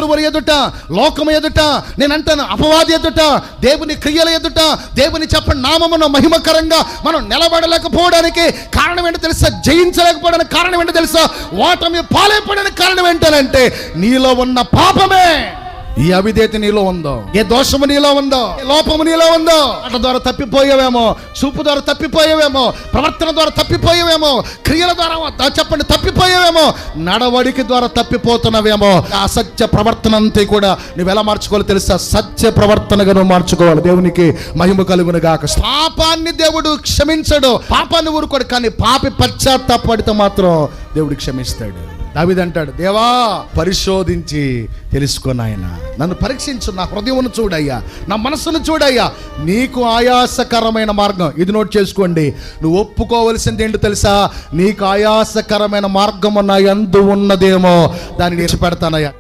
శత్రువుల ఎదుట, లోకం ఎదుట, నేనంటాను అపవాది ఎదుట, దేవుని క్రియల ఎదుట, దేవుని చెప్పండి నామమును మహిమకరంగా మనం నిలబడలేకపోవడానికి కారణం ఏంటో తెలుసా? జయించలేకపోవడానికి కారణం ఏంటో తెలుసా? ఓటమి పాలైపోవడానికి కారణం ఏంటంటే నీలో ఉన్న పాపమే. ఈ అవిధేయత నీలో ఉందో, ఏ దోషము నీలో ఉందో, ఏ లోపము నీలో ఉందో, అట్ల ద్వారా తప్పిపోయేవేమో, చూపు ద్వారా తప్పిపోయేవేమో, ప్రవర్తన ద్వారా తప్పిపోయేవేమో, క్రియల ద్వారా చెప్పండి తప్పిపోయేవేమో, నడవడికి ద్వారా తప్పిపోతున్నవేమో. ఆ సత్య ప్రవర్తన అంతా కూడా నువ్వు ఎలా మార్చుకోవాలో తెలుసా? సత్య ప్రవర్తనగా నువ్వు మార్చుకోవాలి. దేవునికి మహిమ కలుగును గాక. పాపాన్ని దేవుడు క్షమించడు, పాపాన్ని ఊరుకోడు, కానీ పాపి పశ్చాత్తాపడితే మాత్రం దేవుడు క్షమిస్తాడు. దావీదు అంటాడు, దేవా పరిశోధించి తెలుసుకో నాయన, నన్ను పరీక్షించు, నా హృదయమును చూడయ్యా, నా మనసును చూడయ్యా, నీకు ఆయాసకరమైన మార్గం. ఇది నోట్ చేసుకోండి. నువ్వు ఒప్పుకోవలసింది ఏంటో తెలుసా? నీకు ఆయాసకరమైన మార్గము నా యందు ఉన్నదేమో దాన్ని విడిచిపెడతానయ్యా.